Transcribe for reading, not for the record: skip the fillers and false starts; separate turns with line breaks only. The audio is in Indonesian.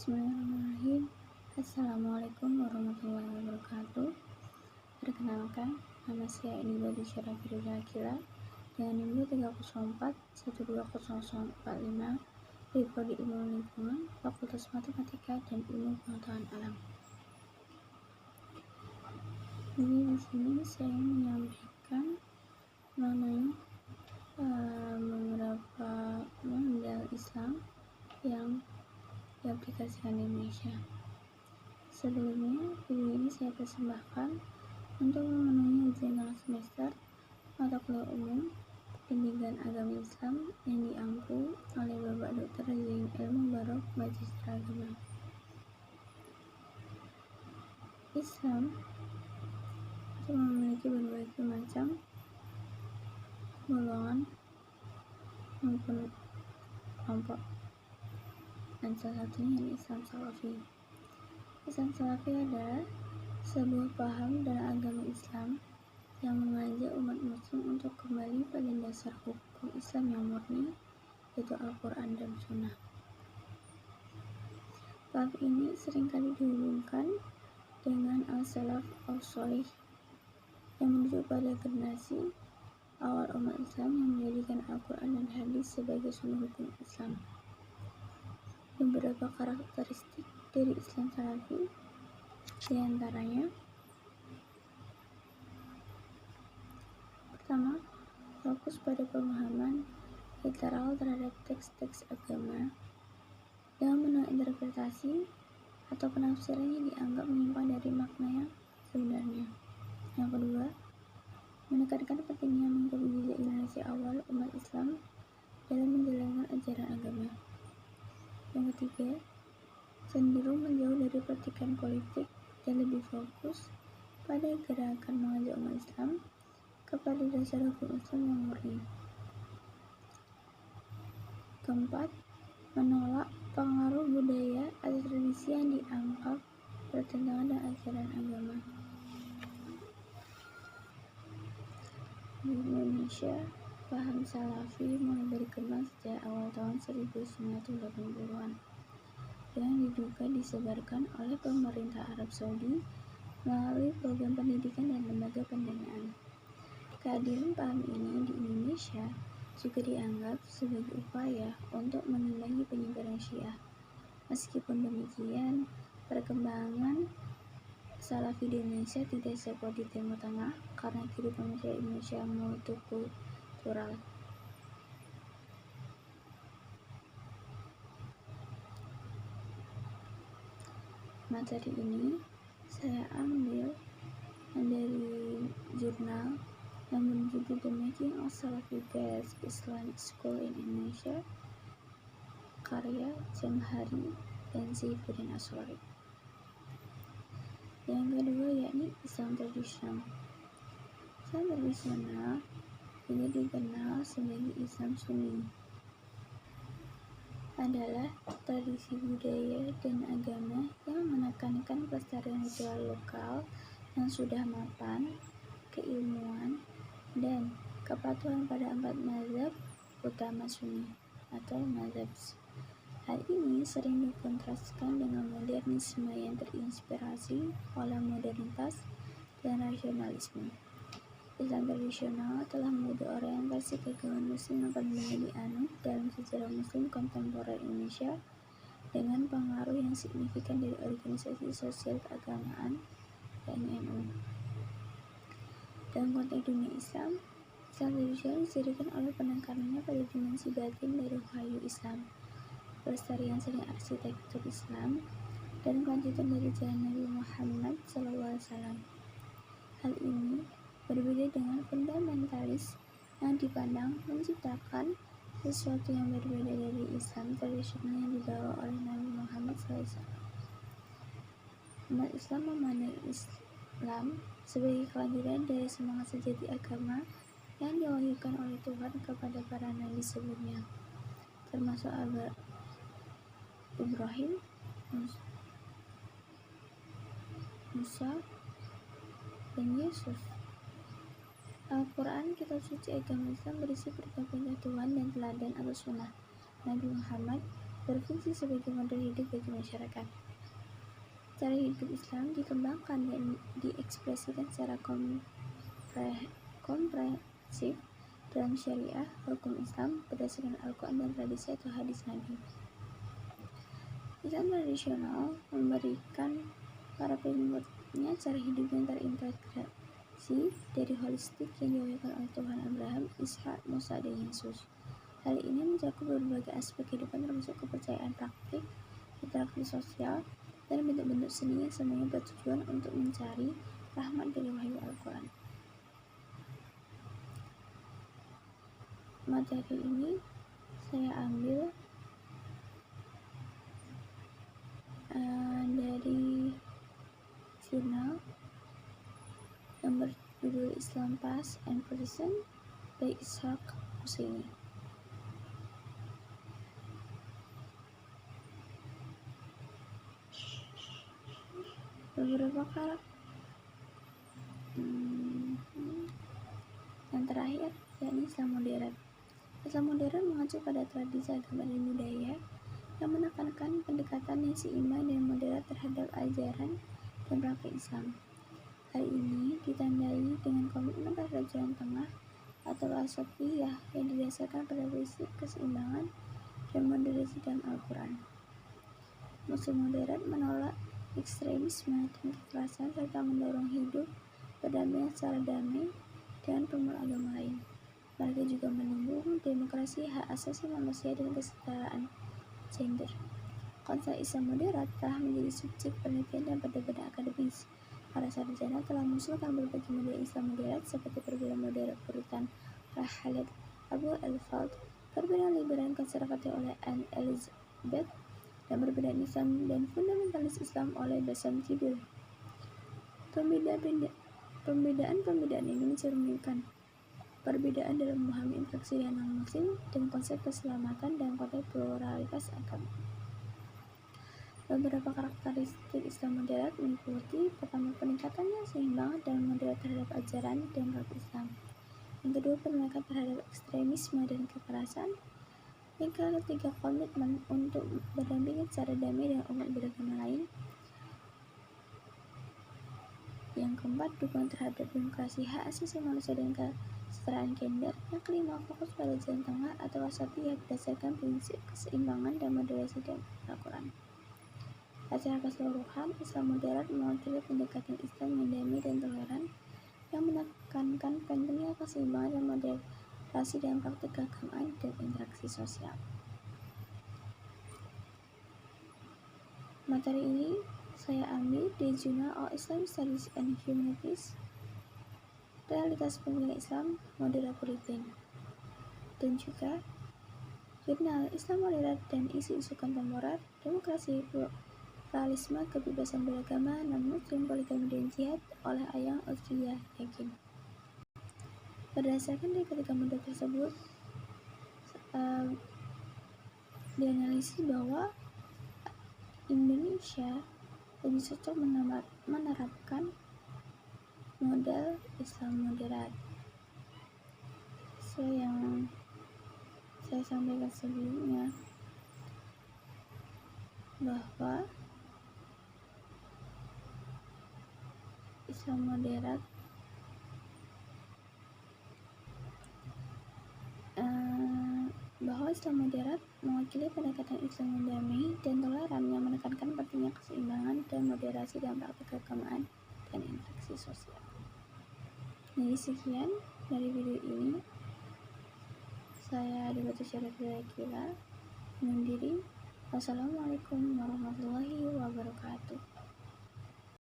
Bismillahirrahmanirrahim. Assalamualaikum warahmatullahi wabarakatuh. Perkenalkan, nama saya Edi Syarafirul Akila dengan NIM 304 12045 dari Prodi Ilmu Lingkungan, Fakultas Matematika dan Ilmu Pengetahuan Alam. Jadi di sini saya menyampaikan mengenai beberapa model Islam yang diaplikasikan di Indonesia. Sebelumnya, video ini saya persembahkan untuk memenuhi ujian tengah semester mata kuliah umum Pendidikan Agama Islam yang diampu oleh Bapak Dr. Zain Ilmu Barok Magister Agama. Islam itu memiliki berbagai macam golongan maupun kelompok, dan salah satunya Islam Salafi. Islam Salafi adalah sebuah paham dalam agama Islam yang mengajak umat muslim untuk kembali pada dasar hukum Islam yang murni, yaitu Al-Quran dan Sunnah. Bab ini seringkali dihubungkan dengan Al-Salaf Al-Sholih yang merujuk pada generasi awal umat Islam yang menjadikan Al-Quran dan Hadis sebagai sumber hukum Islam. Beberapa karakteristik dari Islam Salafi diantaranya: pertama, fokus pada pemahaman literal terhadap teks-teks agama dengan menginterpretasi atau penafsiran yang dianggap menyimpang dari makna yang sebenarnya. Yang kedua, menekankan pentingnya mengikuti jejak generasi awal umat Islam dalam menjalankan ajaran agama. Yang ketiga, cenderung menjauh dari pertikaian politik dan lebih fokus pada gerakan mengajak umat Islam kepada dasar hukum Islam yang murni. Keempat, menolak pengaruh budaya atau tradisi yang dianggap bertentangan dengan ajaran agama. Di Indonesia, paham Salafi mulai berkembang sejak awal tahun 1980-an yang diduga disebarkan oleh pemerintah Arab Saudi melalui program pendidikan dan lembaga pendanaan. Kehadiran paham ini di Indonesia juga dianggap sebagai upaya untuk mengimbangi penyebaran Syiah. Meskipun demikian, perkembangan Salafi di Indonesia tidak sekuat di Timur Tengah karena kehidupan masyarakat Indonesia multikultural. Materi ini saya ambil dari jurnal yang berjudul The Making of Salafi Based Islamic School in Indonesia, karya Jamhari dan Saifuddin Ashori. Yang kedua yakni Islam tradisional. Islam tradisional juga dikenal sebagai Islam Sunni, adalah tradisi budaya dan agama yang menekankan pelestarian ritual lokal yang sudah mapan, keilmuan, dan kepatuhan pada 4 mazhab utama Sunni atau mazhab. Hal ini sering dikontraskan dengan modernisme yang terinspirasi oleh modernitas dan rasionalisme. Islam tradisional telah menjadi orientasi keagamaan Muslim yang paling banyak dianut dalam sejarah Muslim kontemporer Indonesia, dengan pengaruh yang signifikan dari organisasi sosial keagamaan yakni NU. Dalam konteks dunia Islam, Islam tradisional dijadikan oleh penekanannya pada dimensi batin dari wahyu Islam, pelestarian seni arsitektur Islam, dan kelanjutan dari jalan Nabi Muhammad SAW. Hal ini berbeda dengan fundamentalis yang dipandang menciptakan sesuatu yang berbeda dari Islam tradisional yang dibawa oleh Nabi Muhammad SAW. Umat Islam memandang Islam sebagai kelanjutan dari semangat sejati agama yang diwahyukan oleh Tuhan kepada para nabi sebelumnya, termasuk Ibrahim, Musa, dan Yesus. Al-Quran, kitab suci agama Islam, berisi perintah-perintah Tuhan dan teladan atau sunnah Nabi Muhammad berfungsi sebagai model hidup bagi masyarakat. Cara hidup Islam dikembangkan dan diekspresikan secara komprehensif dalam syariah hukum Islam berdasarkan Al-Quran dan tradisi atau hadis Nabi. Islam tradisional memberikan para pengikutnya cara hidup yang terintegrasi dari holistik yang diwakilkan oleh Tuhan Abraham, Ishak, Musa, dan Yesus. Hal ini mencakup berbagai aspek kehidupan termasuk kepercayaan praktik, interaksi sosial, dan bentuk-bentuk seni yang semuanya bertujuan untuk mencari rahmat dari wahyu Al-Quran. Materi ini saya ambil dari jurnal yang berjudul Islam Past and Present by Ishaq Husseini. Beberapa yang terakhir yakni Islam modern. Islam modern mengacu pada tradisi agama dan budaya yang menekankan pendekatan yang seimbang dan moderat terhadap ajaran dan praktik Islam. Hal ini ditandai dengan komitmen terhadap jalan tengah atau wasatiyah yang didasarkan pada prinsip keseimbangan dan moderasi dalam Al-Quran. Muslim moderat menolak ekstremisme dan kekerasan serta mendorong hidup berdampingan secara damai dengan pemeluk agama lain. Mereka juga mendukung demokrasi, hak asasi manusia, dan kesetaraan gender. Konsep Islam moderat telah menjadi subjek penelitian dan perdebatan akademis. Para sarjana telah mengusulkan berbagai model Islam moderat seperti perbedaan moderat urutan Khalid Abu al-Fald, perbedaan liberal konservatif oleh Anne Elizabeth, dan perbedaan Islam dan fundamentalis Islam oleh Bassam Jibril. Pembedaan ini mencerminkan perbedaan dalam memahami interaksi dengan non-muslim dan konsep keselamatan dalam konteks pluralitas agama. Beberapa karakteristik Islam moderat meliputi: pertama, peningkatannya seimbang dan moderat terhadap ajaran dan praktik Islam. Yang kedua, penolakan terhadap ekstremisme dan kekerasan. Yang ketiga, komitmen untuk berdampingan secara damai dengan umat beragama lain. Yang keempat, dukungan terhadap demokrasi, hak asasi manusia, dan kesetaraan gender. Yang kelima, fokus pada jalan tengah atau wasatiyah berdasarkan prinsip keseimbangan dan moderasi dalam Al-Quran. Secara keseluruhan, Islam moderat mewakili pendekatan Islam yang damai dan toleran yang menekankan pentingnya keseimbangan dan moderasi dalam praktik keagamaan dan interaksi sosial. Materi ini saya ambil di jurnal All Islam Studies and Humanities, Realitas Pendidikan Islam Moderat Politik, dan juga jurnal Islam Moderat dan Isu-isu Kontemporer, Demokrasi, Pluralisme, Kebebasan Beragama, Non-Muslim, Poligami, dan Jihad oleh Ayang Austria Yakin. Berdasarkan dari ketiga model tersebut, dianalisis bahwa Indonesia lebih cocok menerapkan model Islam moderat. Yang saya sampaikan sebelumnya, bahwa Islam moderat mewakili pendekatan Islam yang damai dan toleran yang menekankan pentingnya keseimbangan dan moderasi dalam praktik keagamaan dan interaksi sosial. Jadi sekian dari video ini. Saya Adibatu Syarifila undur diri. Wassalamualaikum warahmatullahi wabarakatuh.